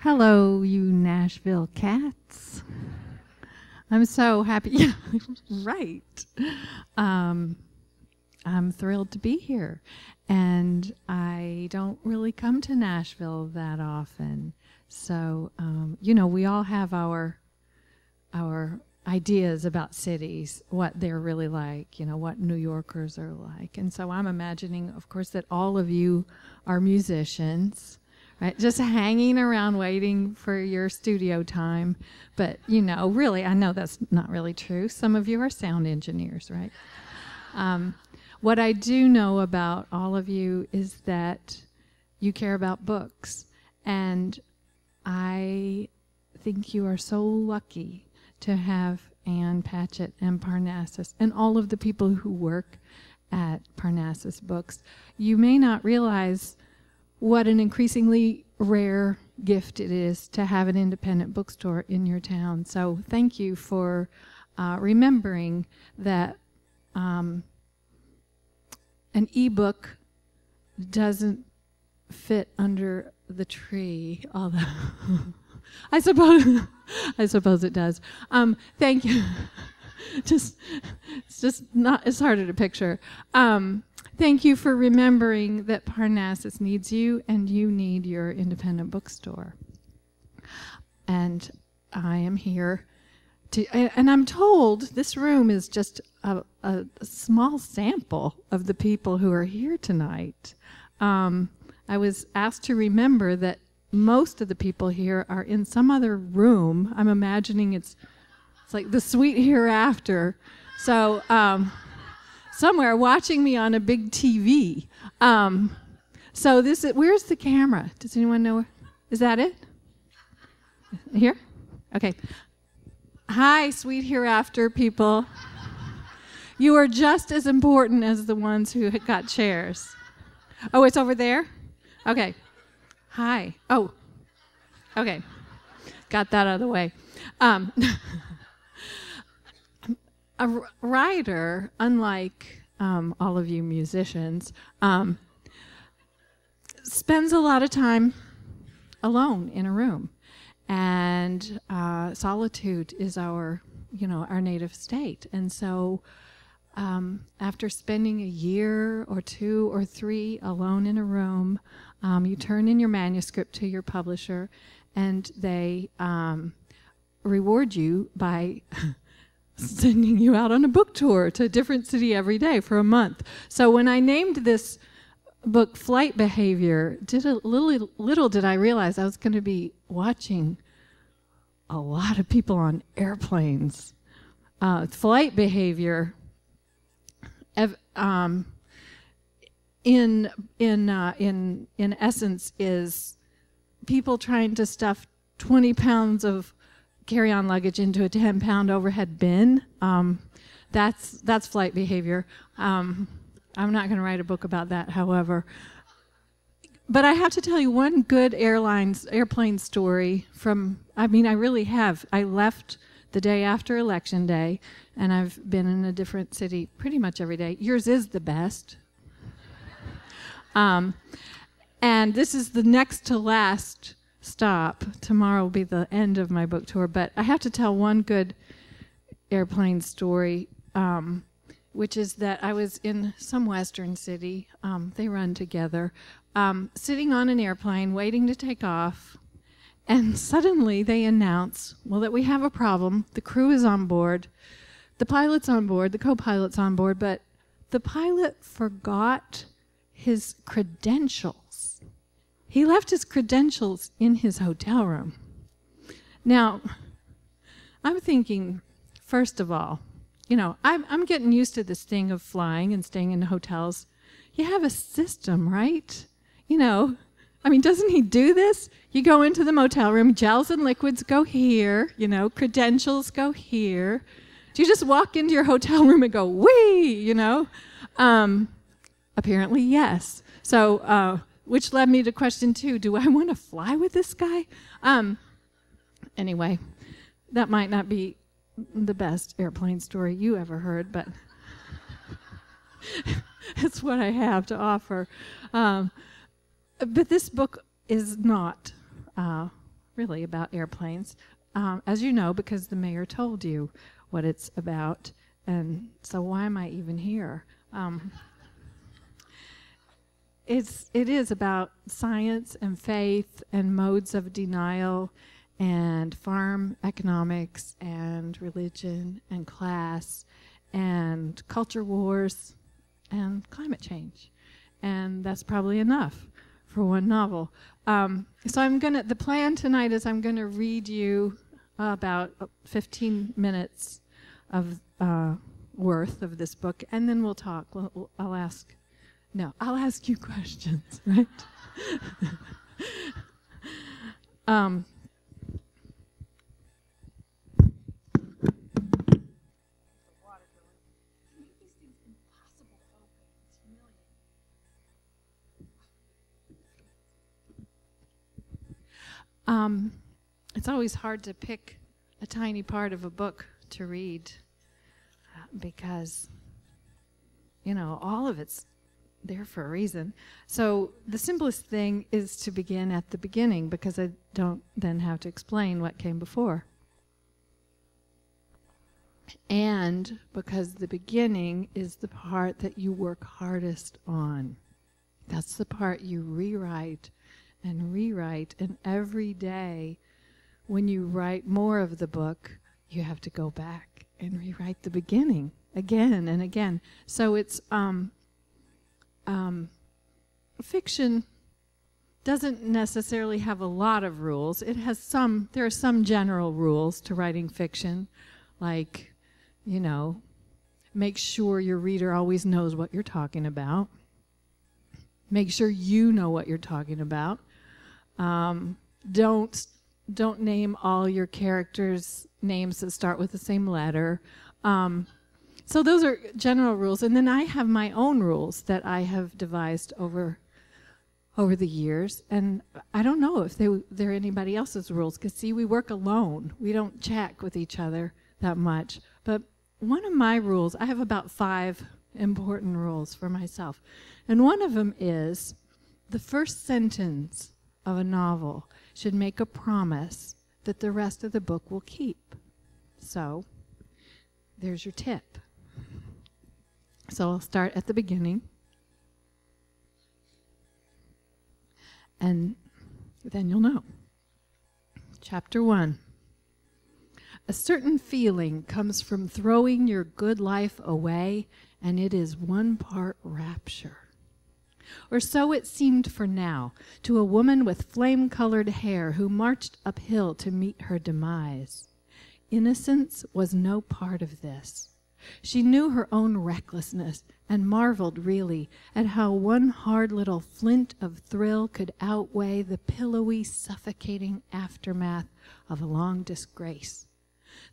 Hello, you Nashville cats. I'm so happy. Yeah, right. I'm thrilled to be here. And I don't really come to Nashville that often. So, we all have our ideas about cities, what they're really like, what New Yorkers are like. And so I'm imagining, of course, that all of you are musicians, right? Just hanging around waiting for your studio time. But, really, I know that's not really true. Some of you are sound engineers, right? What I do know about all of you is that you care about books. And I think you are so lucky to have Ann Patchett and Parnassus and all of the people who work at Parnassus Books. You may not realize what an increasingly rare gift it is to have an independent bookstore in your town. So thank you for remembering that an ebook doesn't fit under the tree, although I suppose it does. Thank you. It's harder to picture. Thank you for remembering that Parnassus needs you and you need your independent bookstore. And I am here and I'm told this room is just a small sample of the people who are here tonight. I was asked to remember that most of the people here are in some other room. I'm imagining it's like the sweet hereafter. So somewhere watching me on a big TV. So where's the camera? Does anyone know? Is that it? Here? Okay. Hi, sweet hereafter people. You are just as important as the ones who got chairs. Oh, it's over there? Okay. Hi. Oh, okay. Got that out of the way. A writer, unlike all of you musicians, spends a lot of time alone in a room. And solitude is our native state. And so after spending a year or 2 or 3 alone in a room, you turn in your manuscript to your publisher, and they reward you by sending you out on a book tour to a different city every day for a month. So when I named this book Flight Behavior, little did I realize I was going to be watching a lot of people on airplanes. Flight behavior, in essence, is people trying to stuff 20 pounds of carry-on luggage into a 10-pound overhead bin. That's flight behavior. I'm not going to write a book about that, however. But I have to tell you one good airplane story I really have. I left the day after Election Day, and I've been in a different city pretty much every day. Yours is the best. And this is the next to last stop. Tomorrow will be the end of my book tour, but I have to tell one good airplane story, which is that I was in some western city, they run together, sitting on an airplane waiting to take off, and suddenly they announce, that we have a problem. The crew is on board, the pilot's on board, the co-pilot's on board, but the pilot forgot his credentials. He left his credentials in his hotel room. Now, I'm thinking, first of all, I'm getting used to this thing of flying and staying in hotels. You have a system, right? Doesn't he do this? You go into the motel room, gels and liquids go here, credentials go here. Do you just walk into your hotel room and go, whee, Apparently, yes. So, which led me to question 2, do I want to fly with this guy? Anyway, that might not be the best airplane story you ever heard, but it's what I have to offer. But this book is not really about airplanes, as you know, because the mayor told you what it's about. And so why am I even here? It is about science and faith and modes of denial and farm economics and religion and class and culture wars and climate change. And that's probably enough for one novel. So the plan tonight is I'm going to read you about 15 minutes of worth of this book, and then we'll talk. I'll ask you questions, right? It's always hard to pick a tiny part of a book to read because, all of it's there for a reason. So the simplest thing is to begin at the beginning because I don't then have to explain what came before. And because the beginning is the part that you work hardest on. That's the part you rewrite, and every day when you write more of the book, you have to go back and rewrite the beginning again and again. So it's fiction doesn't necessarily have a lot of rules. There are some general rules to writing fiction, like, make sure your reader always knows what you're talking about. Make sure you know what you're talking about. Don't name all your characters' names that start with the same letter. So those are general rules. And then I have my own rules that I have devised over the years. And I don't know if they're anybody else's rules. Because, see, we work alone. We don't check with each other that much. But one of my rules, I have about 5 important rules for myself. And one of them is the first sentence of a novel should make a promise that the rest of the book will keep. So there's your tip. So I'll start at the beginning. And then you'll know. Chapter 1. A certain feeling comes from throwing your good life away, and it is 1 part rapture. Or so it seemed for now to a woman with flame-colored hair who marched uphill to meet her demise. Innocence was no part of this. She knew her own recklessness and marveled really at how one hard little flint of thrill could outweigh the pillowy, suffocating aftermath of a long disgrace.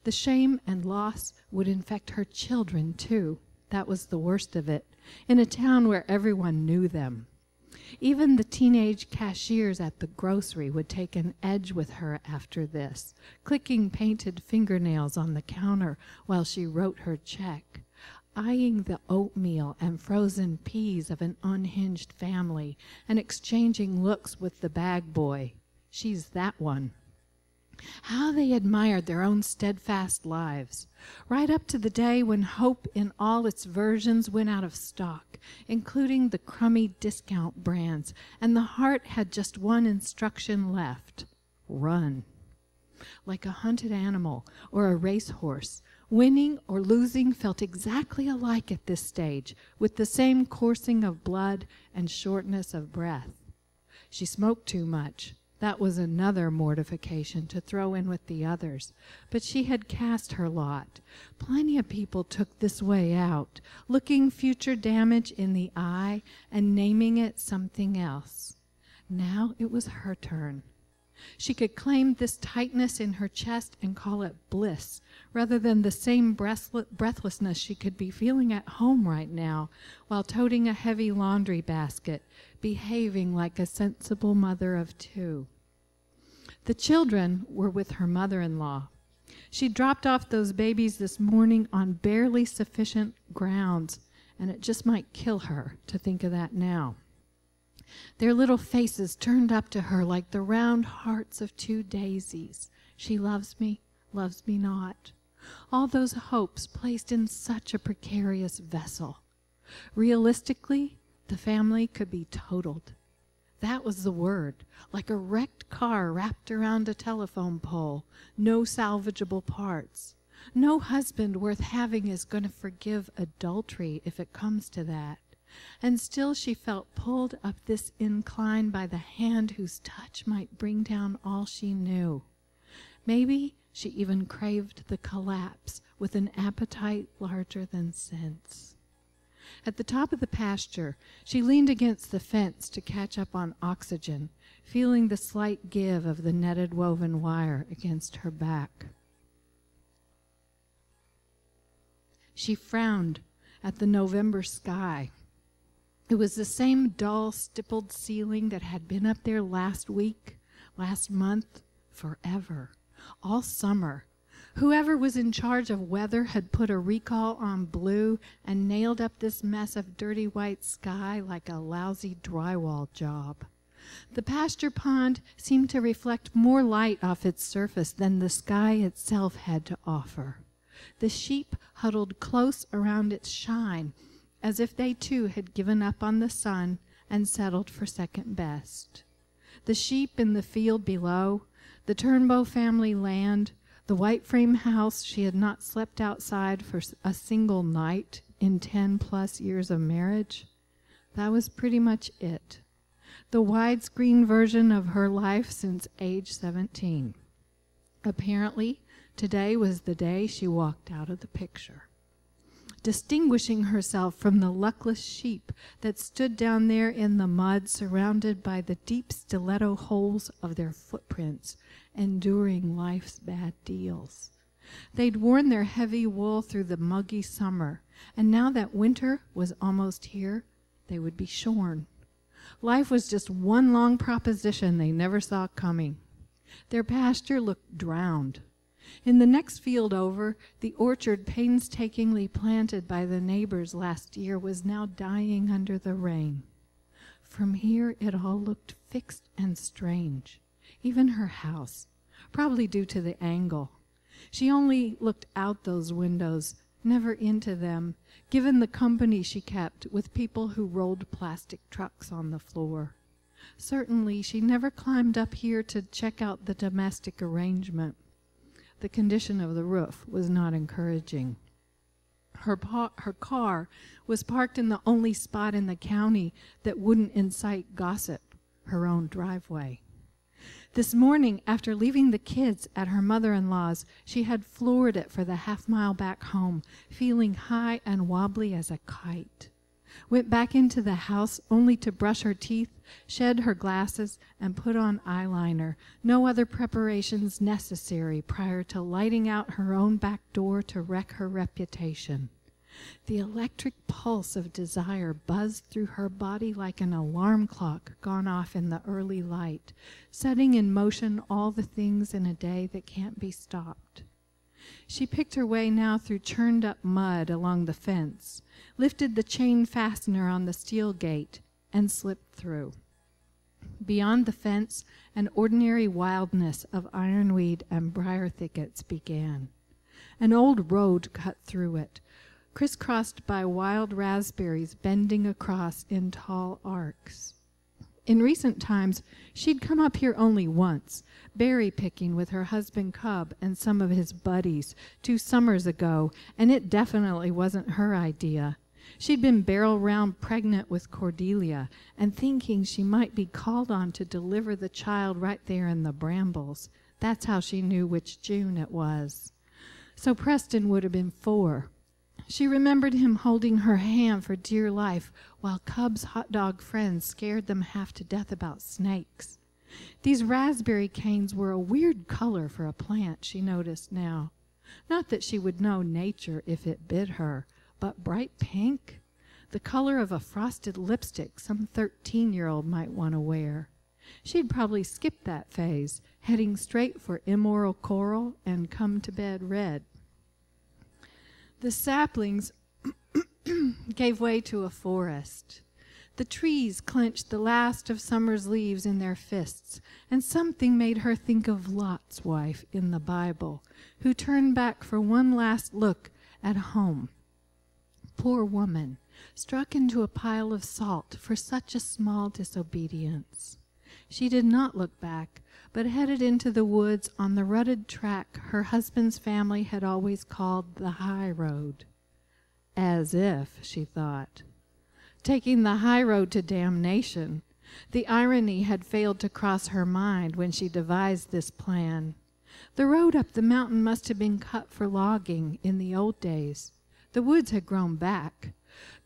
The shame and loss would infect her children, too. That was the worst of it, in a town where everyone knew them. Even the teenage cashiers at the grocery would take an edge with her after this, clicking painted fingernails on the counter while she wrote her check, eyeing the oatmeal and frozen peas of an unhinged family, and exchanging looks with the bag boy. She's that one. How they admired their own steadfast lives, right up to the day when hope in all its versions went out of stock, including the crummy discount brands, and the heart had just one instruction left: run. Like a hunted animal or a racehorse, winning or losing felt exactly alike at this stage, with the same coursing of blood and shortness of breath. She smoked too much. That was another mortification to throw in with the others. But she had cast her lot. Plenty of people took this way out, looking future damage in the eye and naming it something else. Now it was her turn. She could claim this tightness in her chest and call it bliss, rather than the same breathlessness she could be feeling at home right now, while toting a heavy laundry basket, behaving like a sensible mother of 2. The children were with her mother-in-law. She dropped off those babies this morning on barely sufficient grounds, and it just might kill her to think of that now. Their little faces turned up to her like the round hearts of two daisies. She loves me not. All those hopes placed in such a precarious vessel. Realistically, the family could be totaled. That was the word, like a wrecked car wrapped around a telephone pole. No salvageable parts. No husband worth having is going to forgive adultery if it comes to that. And still she felt pulled up this incline by the hand whose touch might bring down all she knew. Maybe she even craved the collapse with an appetite larger than sense. At the top of the pasture, she leaned against the fence to catch up on oxygen, feeling the slight give of the netted woven wire against her back. She frowned at the November sky. It was the same dull, stippled ceiling that had been up there last week, last month, forever, all summer. Whoever was in charge of weather had put a recall on blue and nailed up this mess of dirty white sky like a lousy drywall job. The pasture pond seemed to reflect more light off its surface than the sky itself had to offer. The sheep huddled close around its shine, as if they too had given up on the sun and settled for second best. The sheep in the field below, the Turnbow family land, the white frame house she had not slept outside for a single night in 10+ years of marriage, that was pretty much it. The widescreen version of her life since age 17. Apparently, today was the day she walked out of the picture. Distinguishing herself from the luckless sheep that stood down there in the mud, surrounded by the deep stiletto holes of their footprints, enduring life's bad deals. They'd worn their heavy wool through the muggy summer, and now that winter was almost here, they would be shorn. Life was just one long proposition they never saw coming. Their pasture looked drowned. In the next field over, the orchard painstakingly planted by the neighbors last year was now dying under the rain. From here it all looked fixed and strange. Even her house, probably due to the angle. She only looked out those windows, never into them, given the company she kept with people who rolled plastic trucks on the floor. Certainly she never climbed up here to check out the domestic arrangement. The condition of the roof was not encouraging. Her car was parked in the only spot in the county that wouldn't incite gossip, her own driveway. This morning, after leaving the kids at her mother-in-law's, she had floored it for the half-mile back home, feeling high and wobbly as a kite. Went back into the house only to brush her teeth, shed her glasses, and put on eyeliner, no other preparations necessary prior to lighting out her own back door to wreck her reputation. The electric pulse of desire buzzed through her body like an alarm clock gone off in the early light, setting in motion all the things in a day that can't be stopped. She picked her way now through churned-up mud along the fence, lifted the chain fastener on the steel gate, and slipped through. Beyond the fence, an ordinary wildness of ironweed and briar thickets began. An old road cut through it, crisscrossed by wild raspberries bending across in tall arcs. In recent times, she'd come up here only once, berry picking with her husband Cub and some of his buddies 2 summers ago, and it definitely wasn't her idea. She'd been barrel-round pregnant with Cordelia and thinking she might be called on to deliver the child right there in the brambles. That's how she knew which June it was. So Preston would have been 4. She remembered him holding her hand for dear life while Cub's hot dog friends scared them half to death about snakes. These raspberry canes were a weird color for a plant, she noticed now. Not that she would know nature if it bid her, but bright pink, the color of a frosted lipstick some 13-year-old might want to wear. She'd probably skip that phase, heading straight for immoral coral and come to bed red. The saplings gave way to a forest. The trees clenched the last of summer's leaves in their fists, and something made her think of Lot's wife in the Bible, who turned back for one last look at home. Poor woman, struck into a pile of salt for such a small disobedience. She did not look back, but headed into the woods on the rutted track her husband's family had always called the high road. As if, she thought. Taking the high road to damnation. The irony had failed to cross her mind when she devised this plan. The road up the mountain must have been cut for logging in the old days. The woods had grown back.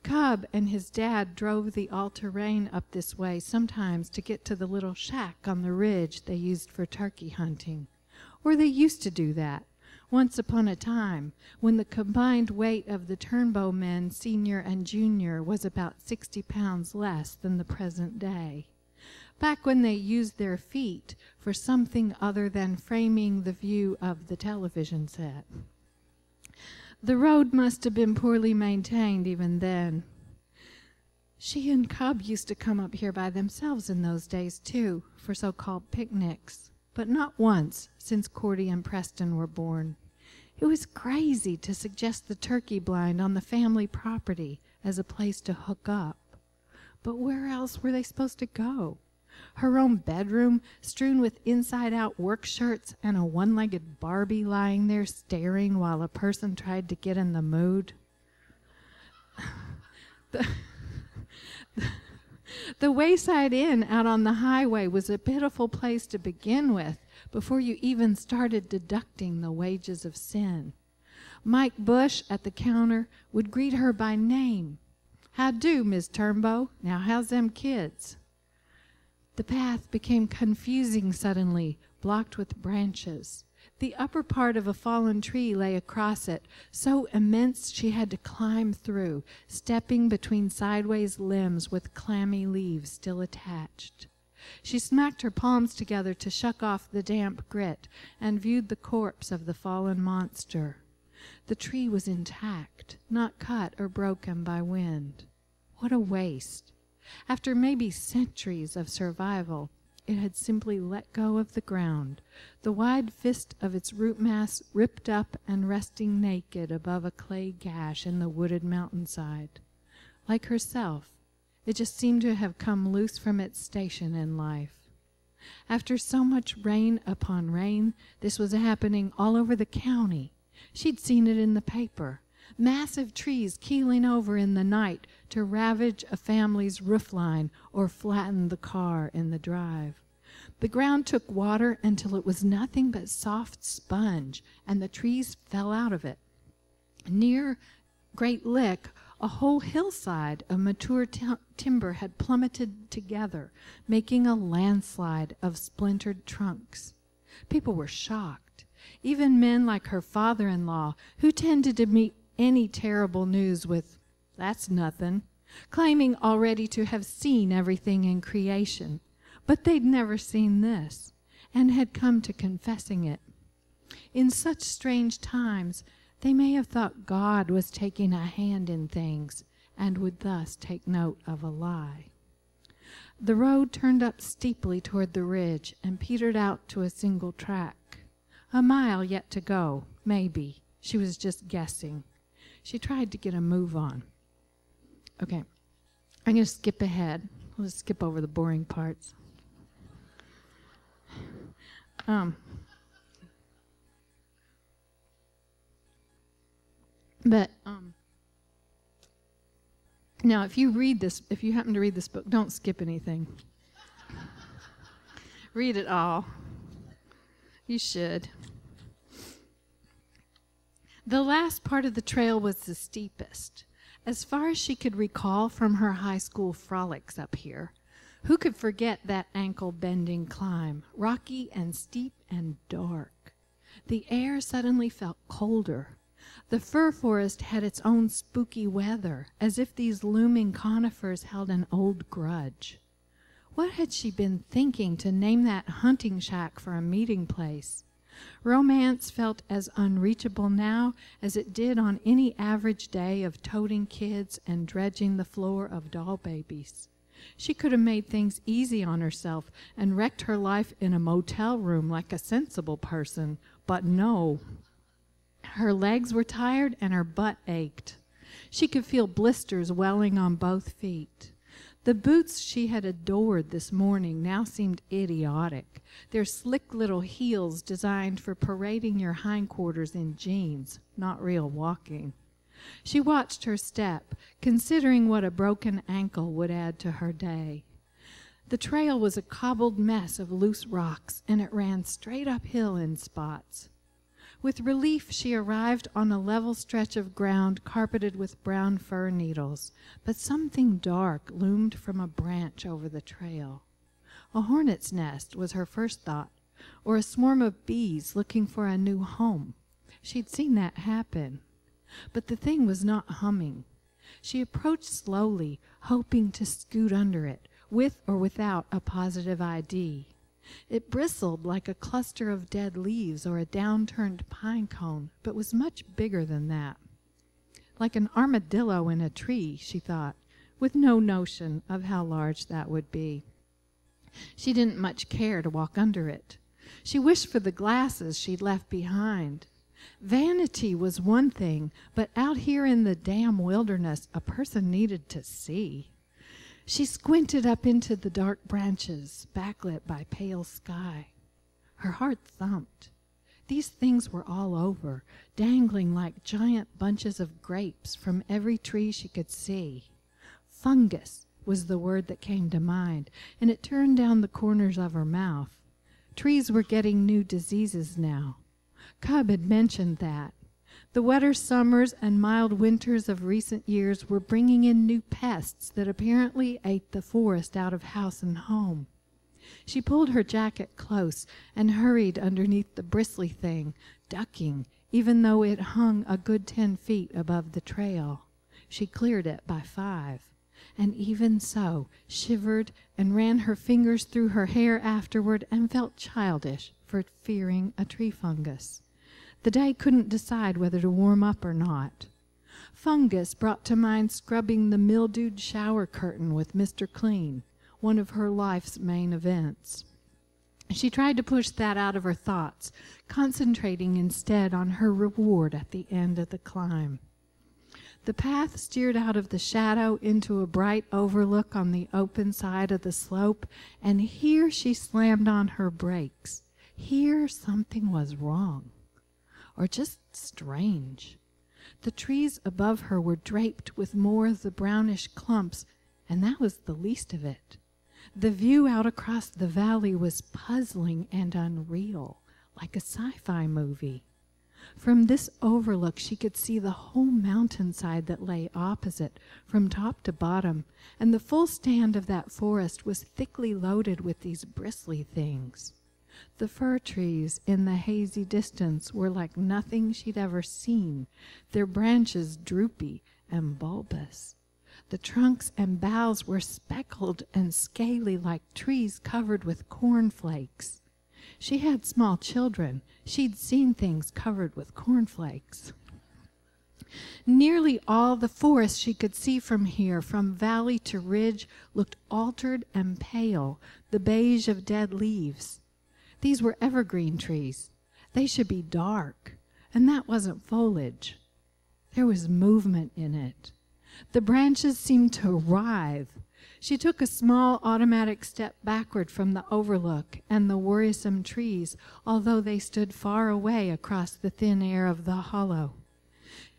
Cub and his dad drove the all-terrain up this way sometimes to get to the little shack on the ridge they used for turkey hunting. Or they used to do that, once upon a time, when the combined weight of the Turnbow men, senior and junior, was about 60 pounds less than the present day. Back when they used their feet for something other than framing the view of the television set. The road must have been poorly maintained even then. She and Cub used to come up here by themselves in those days, too, for so-called picnics, but not once since Cordy and Preston were born. It was crazy to suggest the turkey blind on the family property as a place to hook up. But where else were they supposed to go? Her own bedroom, strewn with inside-out work shirts and a one-legged Barbie lying there staring while a person tried to get in the mood. The Wayside Inn out on the highway was a pitiful place to begin with before you even started deducting the wages of sin. Mike Bush at the counter would greet her by name. "How do, Miss Turnbow? Now how's them kids?" The path became confusing suddenly, blocked with branches. The upper part of a fallen tree lay across it, so immense she had to climb through, stepping between sideways limbs with clammy leaves still attached. She smacked her palms together to shuck off the damp grit and viewed the corpse of the fallen monster. The tree was intact, not cut or broken by wind. What a waste! After maybe centuries of survival, it had simply let go of the ground, the wide fist of its root mass ripped up and resting naked above a clay gash in the wooded mountainside. Like herself, it just seemed to have come loose from its station in life. After so much rain upon rain, this was happening all over the county. She'd seen it in the paper. Massive trees keeling over in the night to ravage a family's roofline or flatten the car in the drive. The ground took water until it was nothing but soft sponge, and the trees fell out of it. Near Great Lick, a whole hillside of mature timber had plummeted together, making a landslide of splintered trunks. People were shocked. Even men like her father-in-law, who tended to meet any terrible news with, "That's nothing," claiming already to have seen everything in creation. But they'd never seen this, and had come to confessing it. In such strange times, they may have thought God was taking a hand in things, and would thus take note of a lie. The road turned up steeply toward the ridge and petered out to a single track. A mile yet to go, maybe. She was just guessing. She tried to get a move on. Okay, I'm going to skip ahead. We'll just skip over the boring parts. Now, if you happen to read this book, don't skip anything. Read it all. You should. The last part of the trail was the steepest, as far as she could recall from her high school frolics up here. Who could forget that ankle-bending climb, rocky and steep and dark? The air suddenly felt colder. The fir forest had its own spooky weather, as if these looming conifers held an old grudge. What had she been thinking to name that hunting shack for a meeting place? Romance felt as unreachable now as it did on any average day of toting kids and dredging the floor of doll babies. She could have made things easy on herself and wrecked her life in a motel room like a sensible person, but no. Her legs were tired and her butt ached. She could feel blisters welling on both feet. The boots she had adored this morning now seemed idiotic, their slick little heels designed for parading your hindquarters in jeans, not real walking. She watched her step, considering what a broken ankle would add to her day. The trail was a cobbled mess of loose rocks, and it ran straight uphill in spots. With relief, she arrived on a level stretch of ground carpeted with brown fir needles, but something dark loomed from a branch over the trail. A hornet's nest was her first thought, or a swarm of bees looking for a new home. She'd seen that happen. But the thing was not humming. She approached slowly, hoping to scoot under it, with or without a positive ID. It bristled like a cluster of dead leaves or a downturned pine cone, but was much bigger than that. Like an armadillo in a tree, she thought, with no notion of how large that would be. She didn't much care to walk under it. She wished for the glasses she'd left behind. Vanity was one thing, but out here in the damn wilderness, a person needed to see. She squinted up into the dark branches, backlit by pale sky. Her heart thumped. These things were all over, dangling like giant bunches of grapes from every tree she could see. Fungus was the word that came to mind, and it turned down the corners of her mouth. Trees were getting new diseases now. Cub had mentioned that. The wetter summers and mild winters of recent years were bringing in new pests that apparently ate the forest out of house and home. She pulled her jacket close and hurried underneath the bristly thing, ducking, even though it hung a good 10 feet above the trail. She cleared it by 5, and even so shivered and ran her fingers through her hair afterward and felt childish for fearing a tree fungus. The day couldn't decide whether to warm up or not. Fungus brought to mind scrubbing the mildewed shower curtain with Mr. Clean, one of her life's main events. She tried to push that out of her thoughts, concentrating instead on her reward at the end of the climb. The path steered out of the shadow into a bright overlook on the open side of the slope, and here she slammed on her brakes. Here something was wrong. Or just strange. The trees above her were draped with more of the brownish clumps, and that was the least of it. The view out across the valley was puzzling and unreal, like a sci-fi movie. From this overlook she could see the whole mountainside that lay opposite, from top to bottom, and the full stand of that forest was thickly loaded with these bristly things. The fir trees in the hazy distance were like nothing she'd ever seen, their branches droopy and bulbous. The trunks and boughs were speckled and scaly like trees covered with cornflakes. She had small children. She'd seen things covered with cornflakes. Nearly all the forest she could see from here, from valley to ridge, looked altered and pale, the beige of dead leaves. These were evergreen trees. They should be dark, and that wasn't foliage. There was movement in it. The branches seemed to writhe. She took a small automatic step backward from the overlook and the worrisome trees, although they stood far away across the thin air of the hollow.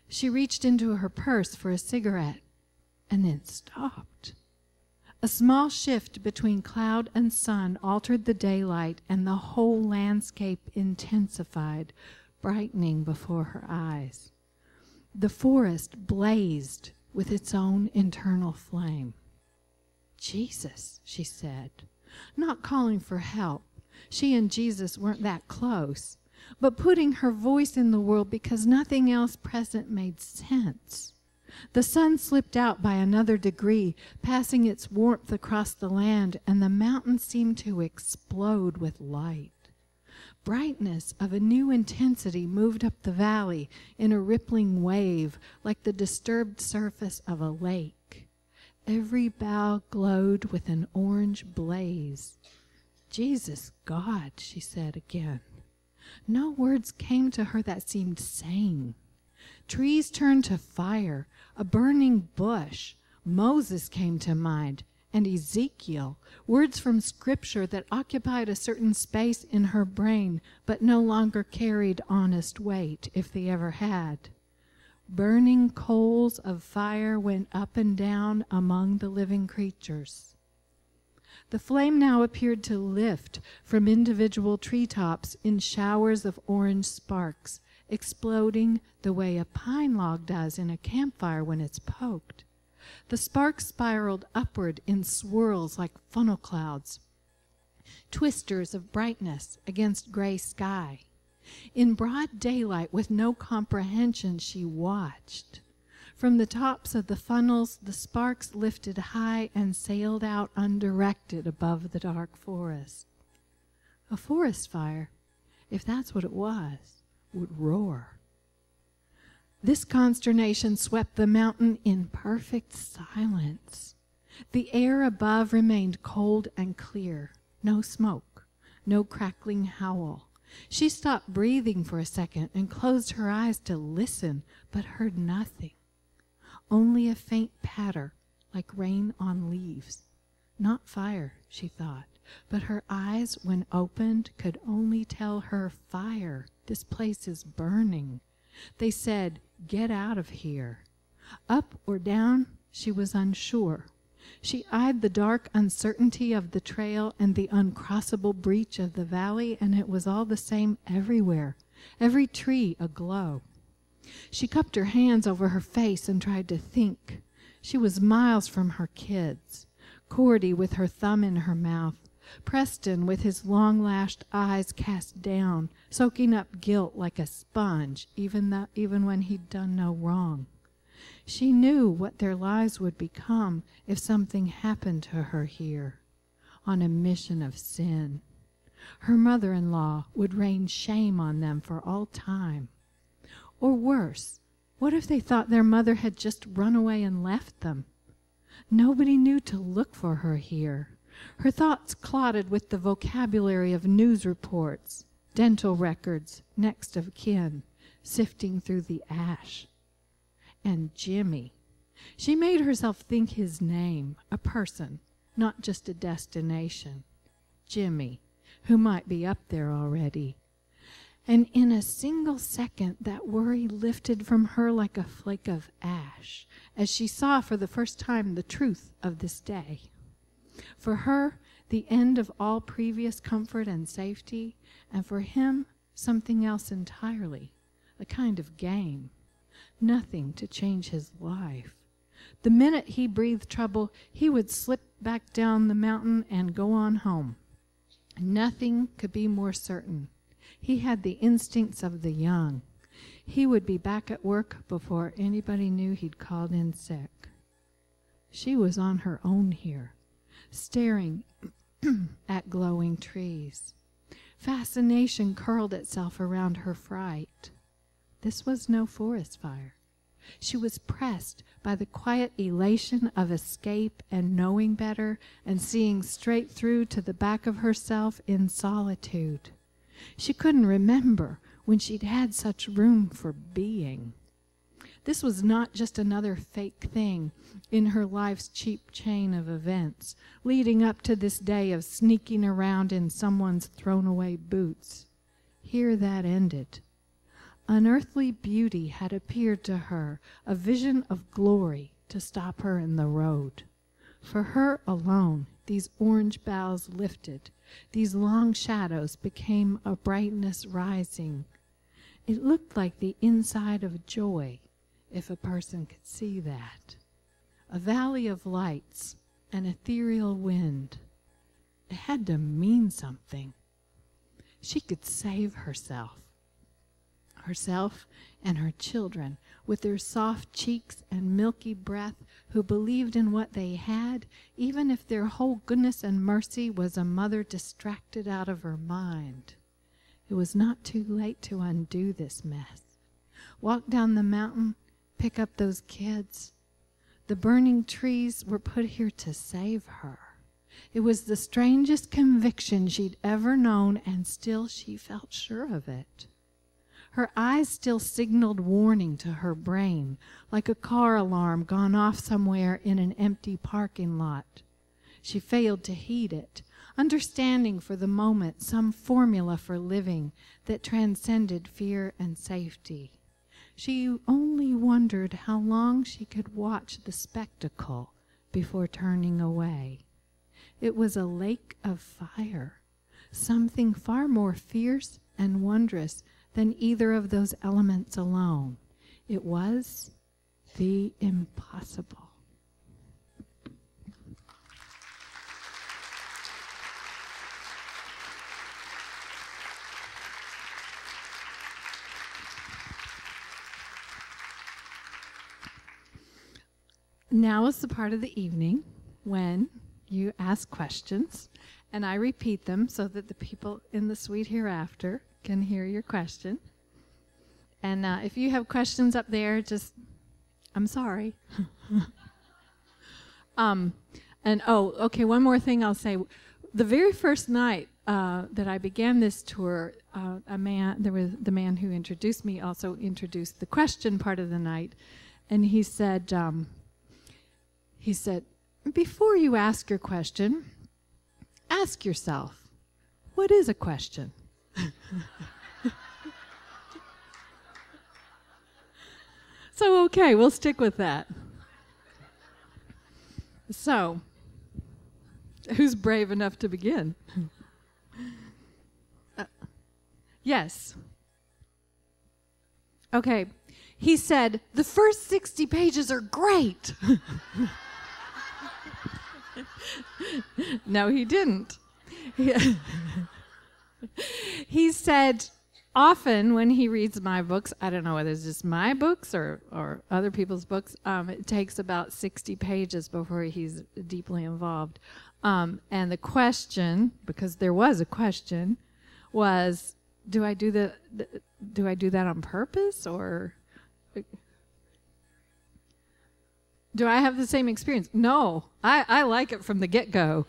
She reached into her purse for a cigarette, and then stopped. A small shift between cloud and sun altered the daylight, and the whole landscape intensified, brightening before her eyes. The forest blazed with its own internal flame. "Jesus," she said, not calling for help. She and Jesus weren't that close, but putting her voice in the world because nothing else present made sense. The sun slipped out by another degree, passing its warmth across the land, and the mountains seemed to explode with light. Brightness of a new intensity moved up the valley in a rippling wave, like the disturbed surface of a lake. Every bough glowed with an orange blaze. Jesus God, she said again. No words came to her that seemed sane. Trees turned to fire, a burning bush. Moses came to mind, and Ezekiel, words from Scripture that occupied a certain space in her brain, but no longer carried honest weight, if they ever had. Burning coals of fire went up and down among the living creatures. The flame now appeared to lift from individual treetops in showers of orange sparks, exploding the way a pine log does in a campfire when it's poked. The sparks spiraled upward in swirls like funnel clouds, twisters of brightness against gray sky. In broad daylight, with no comprehension, she watched. From the tops of the funnels, the sparks lifted high and sailed out undirected above the dark forest. A forest fire, if that's what it was, would roar. This consternation swept the mountain in perfect silence. The air above remained cold and clear. No smoke, no crackling howl. She stopped breathing for a second and closed her eyes to listen, but heard nothing. Only a faint patter, like rain on leaves. Not fire, she thought, but her eyes, when opened, could only tell her fire. This place is burning. They said, "Get out of here." Up or down, she was unsure. She eyed the dark uncertainty of the trail and the uncrossable breach of the valley, and it was all the same everywhere, every tree aglow. She cupped her hands over her face and tried to think. She was miles from her kids. Cordy with her thumb in her mouth. Preston with his long-lashed eyes cast down, soaking up guilt like a sponge, even when he'd done no wrong. She knew what their lives would become if something happened to her here, on a mission of sin. Her mother-in-law would rain shame on them for all time. Or worse, what if they thought their mother had just run away and left them? Nobody knew to look for her here. Her thoughts clotted with the vocabulary of news reports, dental records, next of kin, sifting through the ash. And Jimmy. She made herself think his name, a person, not just a destination. Jimmy, who might be up there already. And in a single second, that worry lifted from her like a flake of ash, as she saw for the first time the truth of this day. For her, the end of all previous comfort and safety, and for him, something else entirely, a kind of game. Nothing to change his life. The minute he breathed trouble, he would slip back down the mountain and go on home. Nothing could be more certain. He had the instincts of the young. He would be back at work before anybody knew he'd called in sick. She was on her own here, staring at glowing trees. Fascination curled itself around her fright. This was no forest fire. She was pressed by the quiet elation of escape and knowing better and seeing straight through to the back of herself in solitude. She couldn't remember when she'd had such room for being. This was not just another fake thing in her life's cheap chain of events, leading up to this day of sneaking around in someone's thrown-away boots. Here that ended. Unearthly beauty had appeared to her, a vision of glory to stop her in the road. For her alone, these orange boughs lifted, these long shadows became a brightness rising. It looked like the inside of joy, if a person could see that. A valley of lights, an ethereal wind. It had to mean something. She could save herself and her children, with their soft cheeks and milky breath, who believed in what they had, even if their whole goodness and mercy was a mother distracted out of her mind. It was not too late to undo this mess. Walk down the mountain, pick up those kids. The burning trees were put here to save her. It was the strangest conviction she'd ever known, and still she felt sure of it. Her eyes still signaled warning to her brain, like a car alarm gone off somewhere in an empty parking lot. She failed to heed it, understanding for the moment some formula for living that transcended fear and safety. She only wondered how long she could watch the spectacle before turning away. It was a lake of fire, something far more fierce and wondrous than either of those elements alone. It was the impossible. Now is the part of the evening when you ask questions, and I repeat them so that the people in the suite hereafter can hear your question. And if you have questions up there, just, I'm sorry. Okay, one more thing I'll say. The very first night that I began this tour, the man who introduced me also introduced the question part of the night, and he said, before you ask your question, ask yourself, what is a question? So, okay, we'll stick with that. So, who's brave enough to begin? Yes. Okay. He said, the first 60 pages are great. No, he didn't. He said, often when he reads my books, I don't know whether it's just my books or other people's books, it takes about 60 pages before he's deeply involved. And the question, because there was a question, was, do I do that on purpose, or do I have the same experience? No, I like it from the get-go.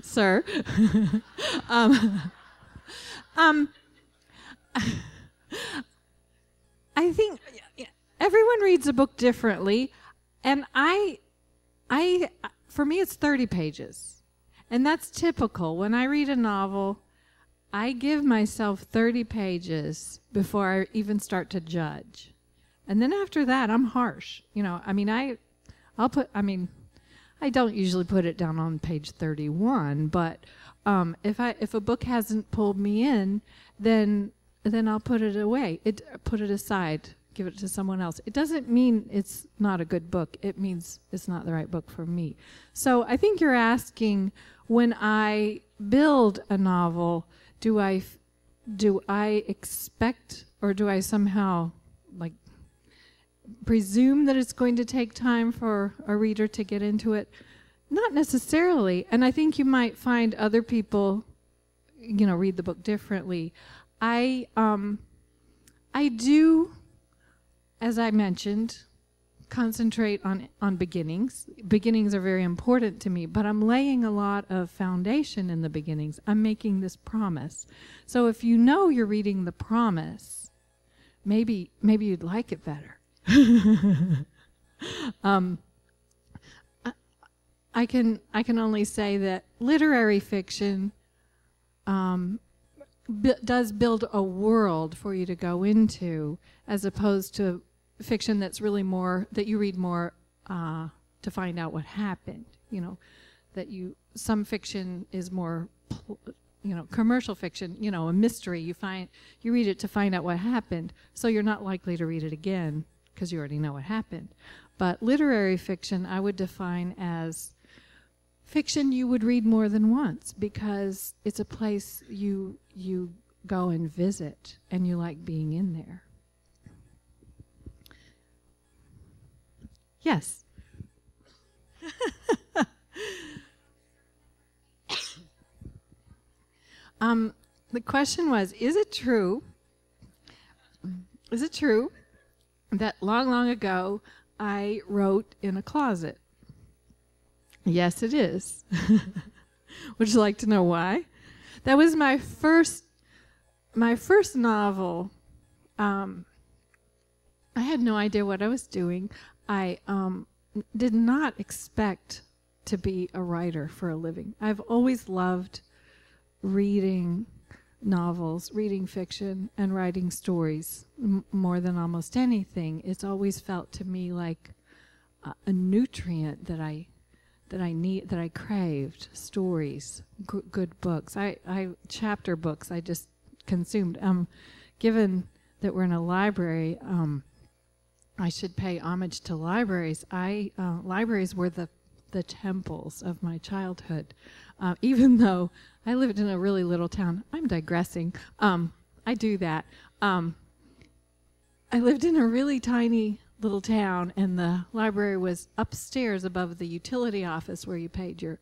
Sir. I think everyone reads a book differently, and for me it's 30 pages. And that's typical. When I read a novel, I give myself 30 pages before I even start to judge. And then after that, I'm harsh. I don't usually put it down on page 31, but if a book hasn't pulled me in, then I'll put it away. Put it aside, give it to someone else. It doesn't mean it's not a good book. It means it's not the right book for me. So I think you're asking, when I build a novel, do I expect, or do I somehow presume that it's going to take time for a reader to get into it? Not necessarily. And I think you might find other people, read the book differently. I do, as I mentioned, concentrate on beginnings. Beginnings are very important to me, but I'm laying a lot of foundation in the beginnings. I'm making this promise. So if you're reading the promise, maybe you'd like it better. I can only say that literary fiction does build a world for you to go into, as opposed to fiction that's really more that you read more to find out what happened. Some fiction is more commercial fiction, a mystery. You read it to find out what happened, so you're not likely to read it again because you already know what happened. But literary fiction I would define as fiction you would read more than once, because it's a place you go and visit, and you like being in there. Yes. The question was, is it true that long, long ago I wrote in a closet. Yes, it is. Would you like to know why? That was my first novel. I had no idea what I was doing. I did not expect to be a writer for a living. I've always loved reading novels, reading fiction, and writing stories more than almost anything. It's always felt to me like a nutrient that I craved. Stories, good books. I chapter books I just consumed. Given that we're in a library, I should pay homage to libraries. Libraries were the temples of my childhood. Even though I lived in a really little town. I'm digressing. I do that. I lived in a really tiny little town, and the library was upstairs above the utility office where you paid your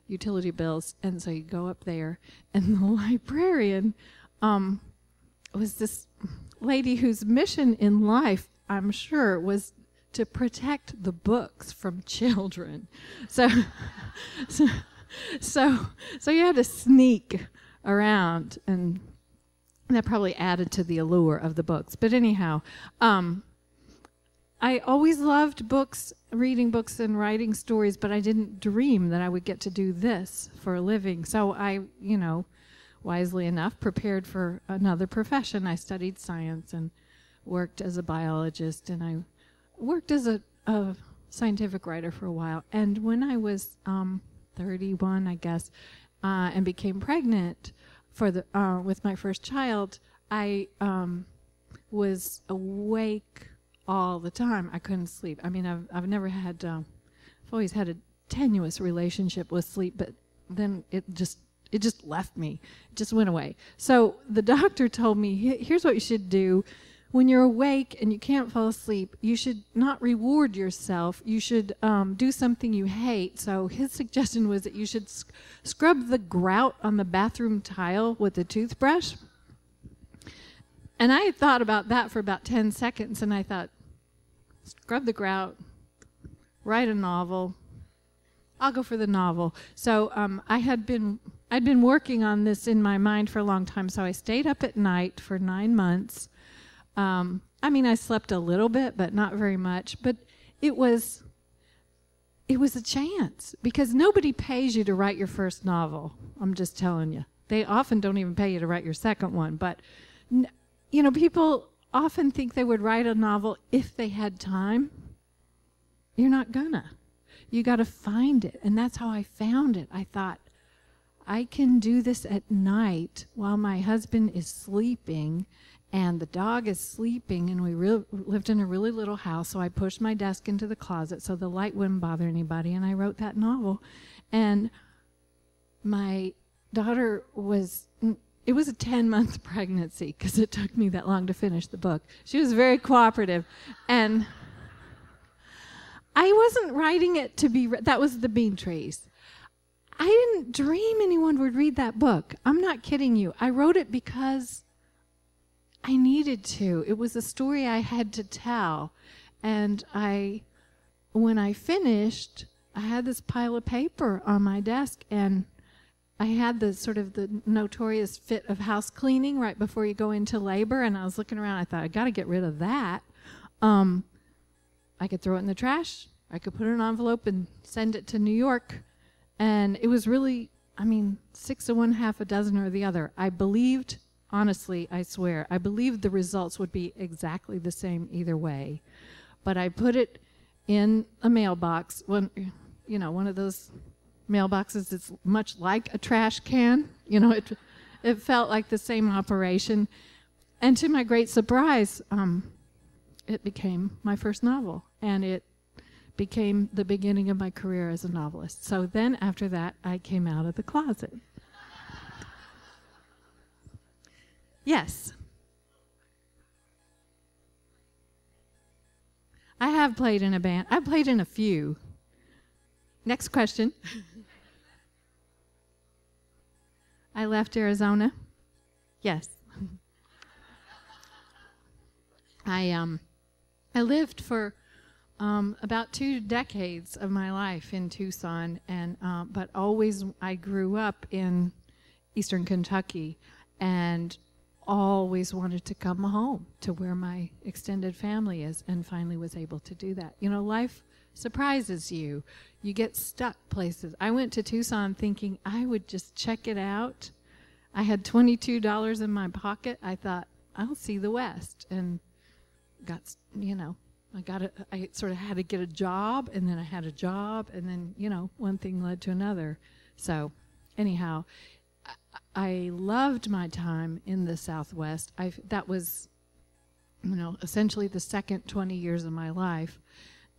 utility bills. And so you go up there, and the librarian was this lady whose mission in life, I'm sure, was to protect the books from children. So you had to sneak around, and that probably added to the allure of the books. But anyhow, I always loved books, reading books and writing stories, but I didn't dream that I would get to do this for a living. So I, wisely enough, prepared for another profession. I studied science and worked as a biologist, and I worked as a scientific writer for a while. And when I was 31, I guess, and became pregnant with my first child, I was awake all the time. I couldn't sleep. I mean, I've never had, I've always had a tenuous relationship with sleep, but then it just left me. It just went away. So the doctor told me, here's what you should do. When you're awake and you can't fall asleep, you should not reward yourself. You should do something you hate. So his suggestion was that you should scrub the grout on the bathroom tile with a toothbrush. And I had thought about that for about 10 seconds, and I thought, scrub the grout, write a novel. I'll go for the novel. So I'd been working on this in my mind for a long time, so I stayed up at night for 9 months. I slept a little bit, but not very much. But it was a chance, because nobody pays you to write your first novel. I'm just telling you. They often don't even pay you to write your second one. But, people often think they would write a novel if they had time. You're not gonna. You got to find it. And that's how I found it. I thought, I can do this at night while my husband is sleeping and the dog is sleeping, and we lived in a really little house, so I pushed my desk into the closet so the light wouldn't bother anybody, and I wrote that novel. And my daughter it was a 10-month pregnancy, because it took me that long to finish the book. She was very cooperative, and I wasn't writing it to be that was The Bean Trees. I didn't dream anyone would read that book. I'm not kidding you. I wrote it because I needed to. It was a story I had to tell. And when I finished, I had this pile of paper on my desk, and I had the notorious fit of house cleaning right before you go into labor, and I was looking around. I thought, I got to get rid of that. I could throw it in the trash. I could put it in an envelope and send it to New York. And it was really, 6 of one, half a dozen or the other. I believed, honestly, I swear, I believed the results would be exactly the same either way. But I put it in a mailbox, one of those mailboxes that's much like a trash can. It felt like the same operation. And to my great surprise, it became my first novel, and it became the beginning of my career as a novelist. So then after that, I came out of the closet. Yes. I have played in a band. I've played in a few. Next question. I left Arizona. Yes. I lived for about 2 decades of my life in Tucson, and but always I grew up in Eastern Kentucky, and always wanted to come home to where my extended family is, and finally was able to do that. You know, life surprises you. You get stuck places. I went to Tucson thinking I would just check it out. I had $22 in my pocket. I thought, I'll see the West, and got, you know, I sort of had to get a job, and then I had a job, and then, you know, one thing led to another. So anyhow, I loved my time in the Southwest. That was, you know, essentially the second 20 years of my life.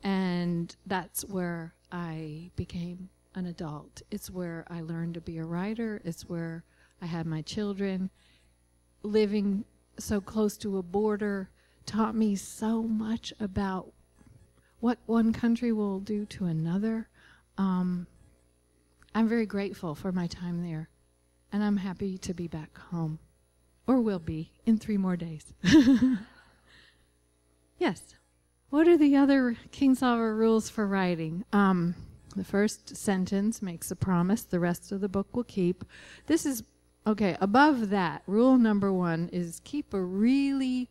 And that's where I became an adult. It's where I learned to be a writer. It's where I had my children. Living so close to a border taught me so much about what one country will do to another. I'm very grateful for my time there, and I'm happy to be back home, or will be in 3 more days. Yes. What are the other Kingsolver rules for writing? The first sentence makes a promise, the rest of the book will keep. This is, okay, above that, rule number 1 is keep a really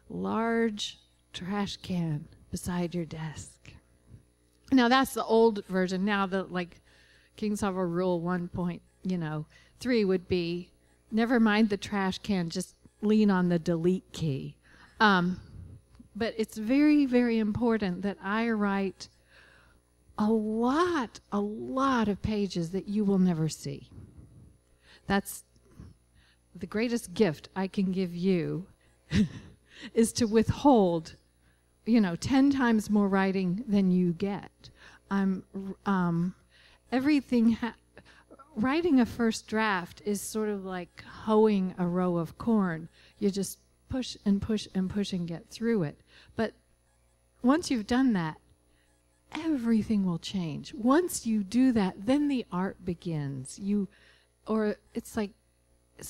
large trash can beside your desk. Now that's the old version. Now the Kingsolver rule 1.3 would be, never mind the trash can, just lean on the delete key. But it's very, very important that I write a lot of pages that you will never see. That's the greatest gift I can give you is to withhold, 10 times more writing than you get. Writing a first draft is sort of like hoeing a row of corn. You just push and push and push and get through it. But once you've done that, everything will change. Once you do that, then the art begins. It's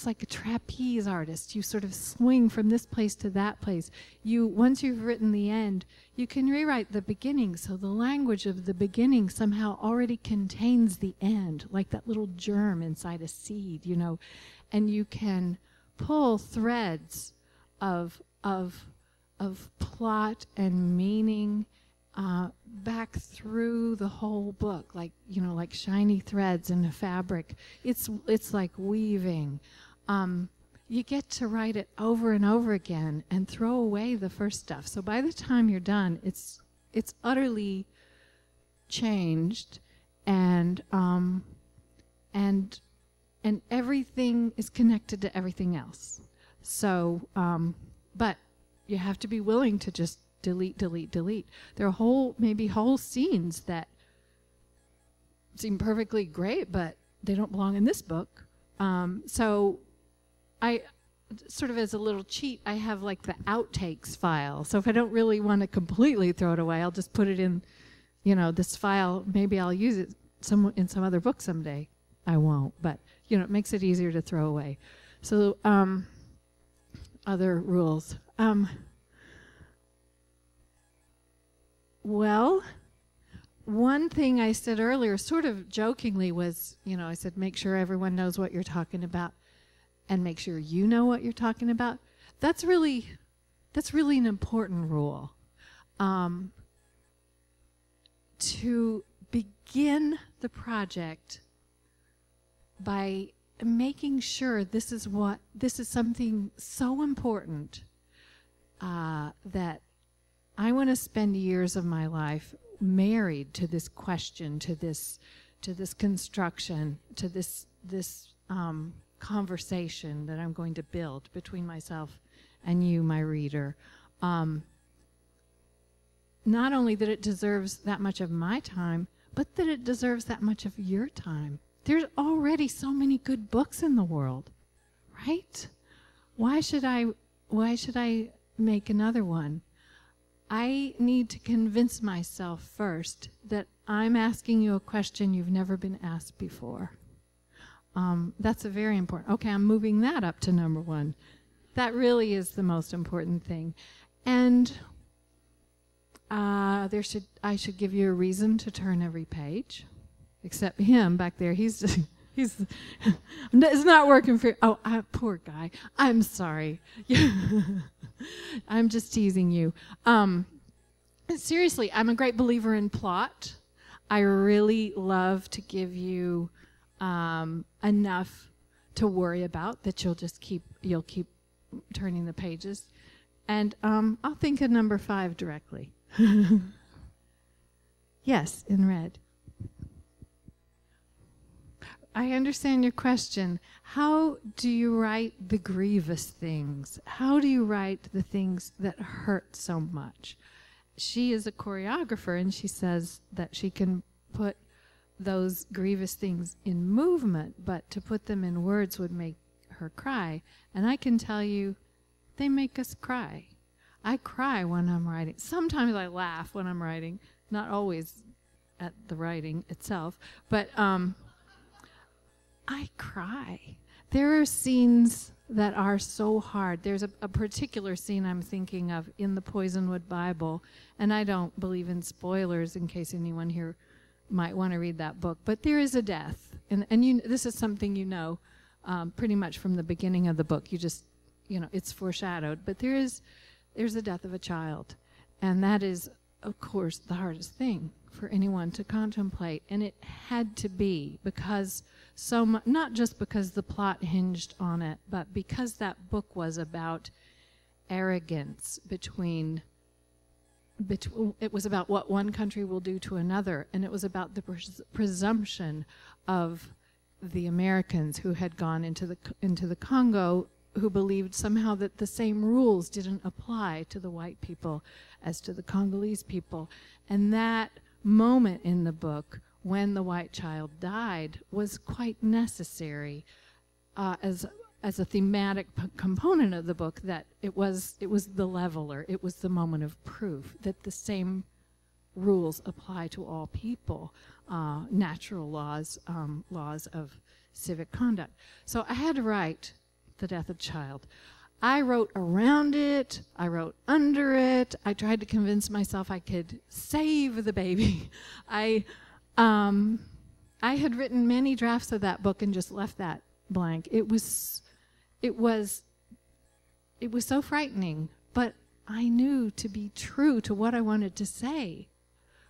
like a trapeze artist. You sort of swing from this place to that place. Once you've written the end, you can rewrite the beginning, so the language of the beginning somehow already contains the end, like that little germ inside a seed, and you can pull threads of plot and meaning back through the whole book, like shiny threads in a fabric. It's like weaving. You get to write it over and over again and throw away the first stuff. So by the time you're done, it's utterly changed, and everything is connected to everything else. So, but you have to be willing to just delete. There are maybe whole scenes that seem perfectly great, but they don't belong in this book. So I sort of, as a little cheat, I have like the outtakes file. So if I don't really want to completely throw it away, I'll just put it in, this file. Maybe I'll use it in some other book someday. I won't, but it makes it easier to throw away. So other rules. Well, one thing I said earlier, sort of jokingly, was, I said, make sure everyone knows what you're talking about, and make sure you know what you're talking about. That's really an important rule. To begin the project by making sure this is something so important that I want to spend years of my life married to this question, to this construction, to this conversation that I'm going to build between myself and you, my reader. Not only that it deserves that much of my time, but that it deserves that much of your time. There's already so many good books in the world, right? Why should I make another one? I need to convince myself first that I'm asking you a question you've never been asked before. That's a very important. Okay, I'm moving that up to number 1. That really is the most important thing. And I should give you a reason to turn every page, except him back there. He's it's not working for. Oh, poor guy. I'm sorry. I'm just teasing you. Seriously, I'm a great believer in plot. I really love to give you enough to worry about that you'll keep turning the pages, and I'll think of number 5 directly. Yes, in red. I understand your question. How do you write the grievous things? How do you write the things that hurt so much? She is a choreographer, and she says that she can put those grievous things in movement, but to put them in words would make her cry. And I can tell you, they make us cry. I cry when I'm writing. Sometimes I laugh when I'm writing, not always at the writing itself, but I cry. There are scenes that are so hard. There's a particular scene I'm thinking of in the Poisonwood Bible, and I don't believe in spoilers in case anyone here might want to read that book, but there is a death, and this is something pretty much from the beginning of the book. You just, it's foreshadowed, but there's the death of a child, and that is, of course, the hardest thing for anyone to contemplate, and it had to be because not just because the plot hinged on it, but because that book was about arrogance it was about what one country will do to another, and it was about the presumption of the Americans who had gone into the Congo, who believed somehow that the same rules didn't apply to the white people as to the Congolese people. And that moment in the book when the white child died was quite necessary as a thematic component of the book, that it was the leveler, it was the moment of proof that the same rules apply to all people, natural laws, laws of civic conduct. So I had to write the death of a child. I wrote around it, I wrote under it, I tried to convince myself I could save the baby. I had written many drafts of that book and just left that blank. It was so frightening, but I knew to be true to what I wanted to say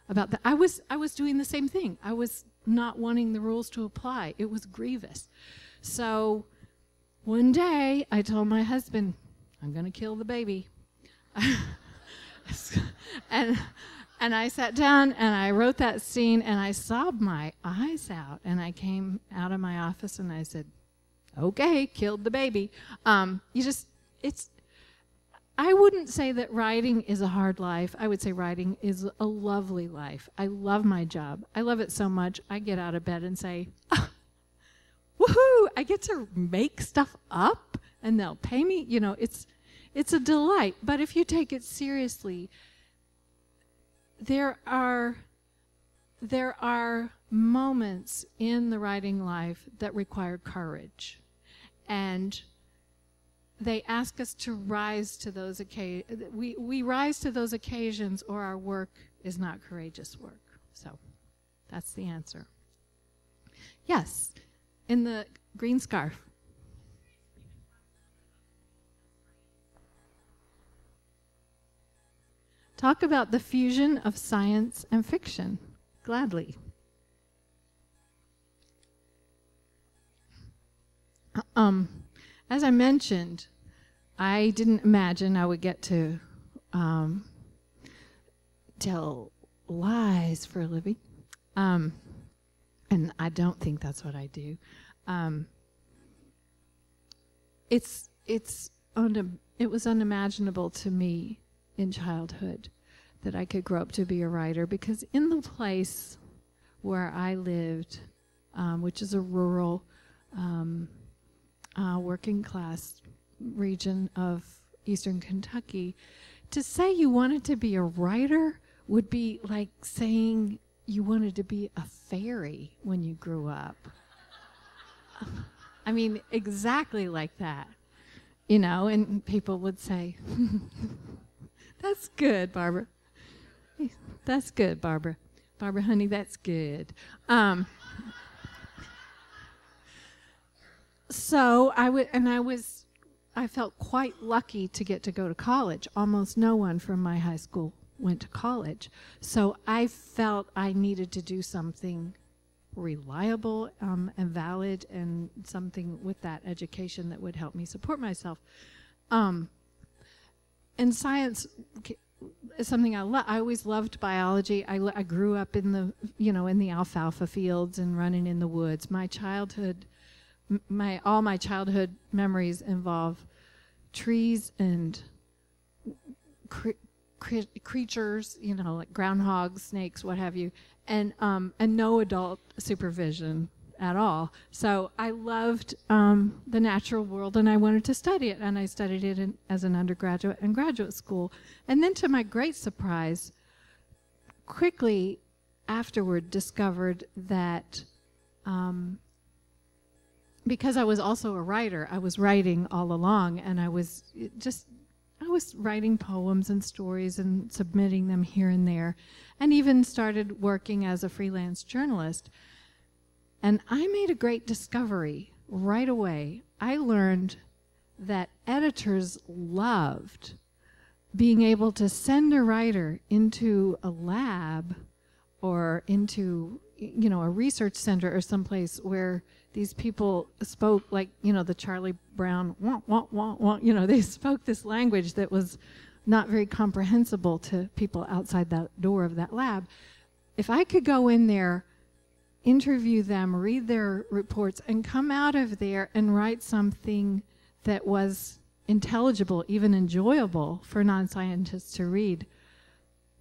about that. I was doing the same thing. I was not wanting the rules to apply. It was grievous. So one day I told my husband, I'm going to kill the baby. And I sat down and I wrote that scene and I sobbed my eyes out, and I came out of my office and I said, okay, killed the baby. I wouldn't say that writing is a hard life. I would say writing is a lovely life. I love my job. I love it so much. I get out of bed and say, woohoo, I get to make stuff up and they'll pay me. It's a delight. But if you take it seriously, there are moments in the writing life that require courage. And they ask us to rise to those occasions. We rise to those occasions, or our work is not courageous work. So that's the answer. Yes, in the green scarf. Talk about the fusion of science and fiction. Gladly. As I mentioned, I didn't imagine I would get to tell lies for a living, and I don't think that's what I do. It was unimaginable to me in childhood that I could grow up to be a writer, because in the place where I lived, which is a rural, working class region of eastern Kentucky, to say you wanted to be a writer would be like saying you wanted to be a fairy when you grew up. I mean, exactly like that, and people would say, that's good, Barbara. That's good, Barbara. Barbara, honey, that's good. So I felt quite lucky to get to go to college. Almost no one from my high school went to college. So I felt I needed to do something reliable and valid, and something with that education that would help me support myself. And science is something I love. I always loved biology. I grew up in the, in the alfalfa fields and running in the woods. My childhood, all my childhood memories involve trees and creatures, like groundhogs, snakes, what have you, and no adult supervision at all. So I loved the natural world, and I wanted to study it, and I studied it as an undergraduate and graduate school. And then, to my great surprise, quickly afterward discovered that because I was also a writer, I was writing all along, and I was writing poems and stories and submitting them here and there, and even started working as a freelance journalist. And I made a great discovery right away. I learned that editors loved being able to send a writer into a lab or into, a research center or someplace where these people spoke like, the Charlie Brown, wah, wah, wah, wah, they spoke this language that was not very comprehensible to people outside that door of that lab. If I could go in there, interview them, read their reports, and come out of there and write something that was intelligible, even enjoyable for non-scientists to read,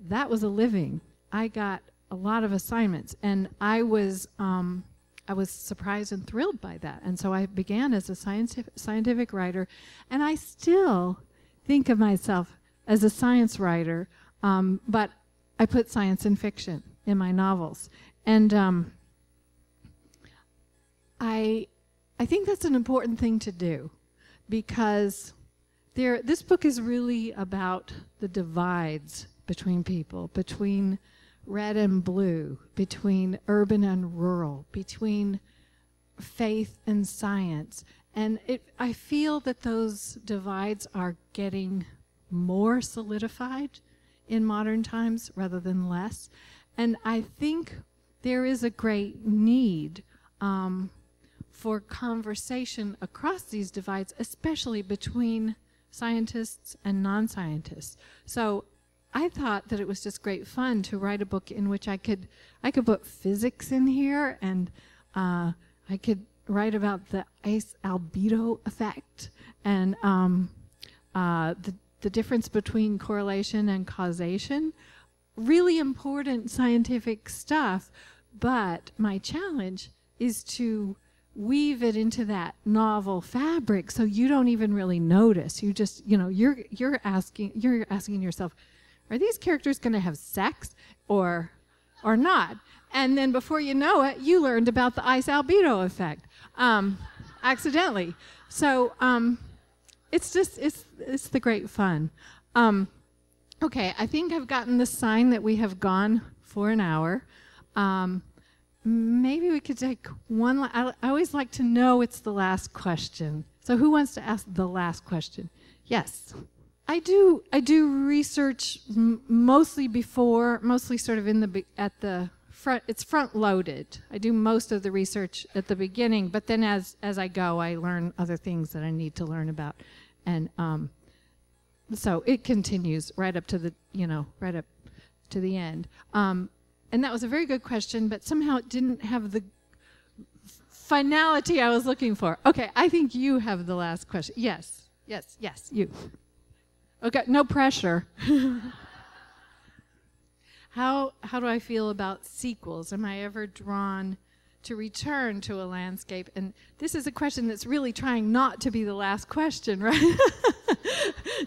that was a living. I got a lot of assignments, and I was surprised and thrilled by that. And so I began as a scientific writer, and I still think of myself as a science writer, but I put science and fiction in my novels. And I think that's an important thing to do, because this book is really about the divides between people, between red and blue, between urban and rural, between faith and science. And I feel that those divides are getting more solidified in modern times rather than less. And I think there is a great need for conversation across these divides, especially between scientists and non-scientists. So I thought that it was just great fun to write a book in which I could put physics in here, and I could write about the ice albedo effect, and the difference between correlation and causation. Really important scientific stuff, but my challenge is to weave it into that novel fabric so you don't even really notice. You just, you're asking yourself, are these characters going to have sex or not? And then before you know it, you learned about the ice albedo effect accidentally. So it's the great fun. Okay, I think I've gotten the sign that we have gone for an hour. Maybe we could take one. I always like to know it's the last question. So who wants to ask the last question? Yes. I do research mostly sort of at the front. It's front loaded. I do most of the research at the beginning, but then as I go, I learn other things that I need to learn about, and so it continues right up to the end. And that was a very good question, but somehow it didn't have the finality I was looking for. Okay, I think you have the last question. Yes, you. Okay, no pressure. How do I feel about sequels? Am I ever drawn to return to a landscape? And this is a question that's really trying not to be the last question, right?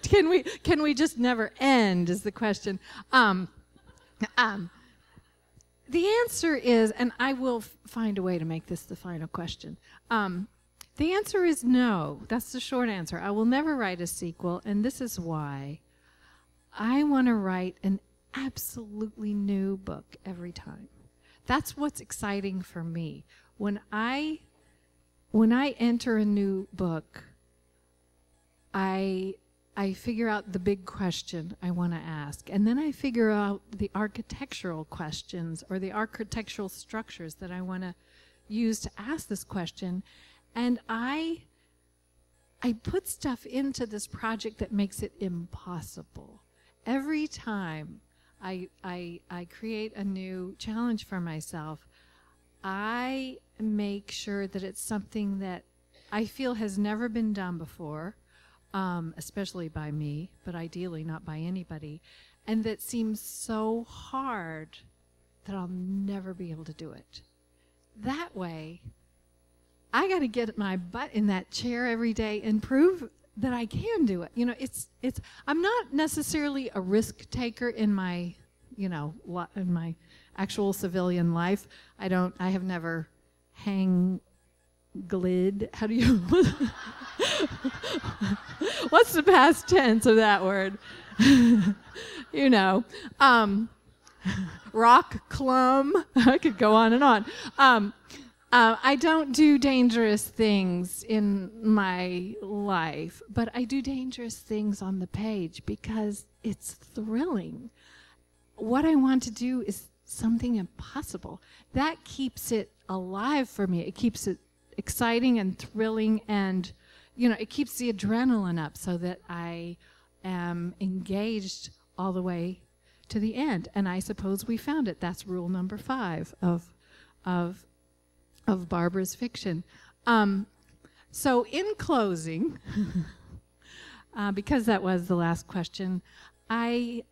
Can we just never end is the question. The answer is, and I will find a way to make this the final question. The answer is no. That's the short answer. I will never write a sequel, and this is why. I want to write an absolutely new book every time. That's what's exciting for me. When I enter a new book, I figure out the big question I want to ask, and then I figure out the architectural questions or the architectural structures that I want to use to ask this question, and I put stuff into this project that makes it impossible. Every time I create a new challenge for myself, I make sure that it's something that I feel has never been done before, especially by me, but ideally not by anybody, and that seems so hard that I'll never be able to do it. That way, I got to get my butt in that chair every day and prove that I can do it. You know, I'm not necessarily a risk taker in my, in my actual civilian life. I have never glid. How do you, what's the past tense of that word? Rock clumb. I could go on and on. I don't do dangerous things in my life, but I do dangerous things on the page because it's thrilling. What I want to do is something impossible. That keeps it alive for me. It keeps it exciting and thrilling, and it keeps the adrenaline up so that I am engaged all the way to the end. And I suppose we found it. That's rule number 5 of Barbara's fiction. So in closing, because that was the last question, I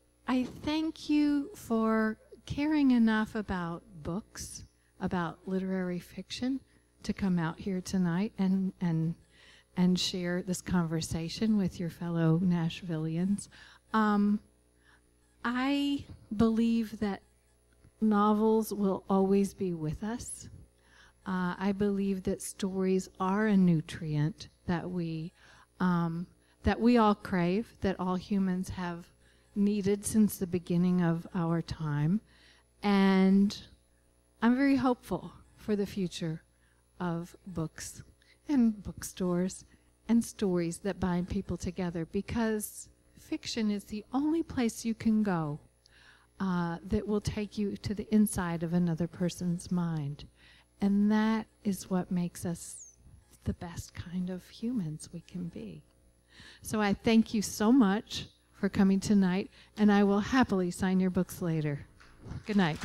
thank you for caring enough about books, about literary fiction, to come out here tonight and share this conversation with your fellow Nashvillians. I believe that novels will always be with us. I believe that stories are a nutrient that we all crave, that all humans have needed since the beginning of our time. And I'm very hopeful for the future of books and bookstores and stories that bind people together, because fiction is the only place you can go that will take you to the inside of another person's mind. And that is what makes us the best kind of humans we can be. So I thank you so much for coming tonight, and I will happily sign your books later. Good night.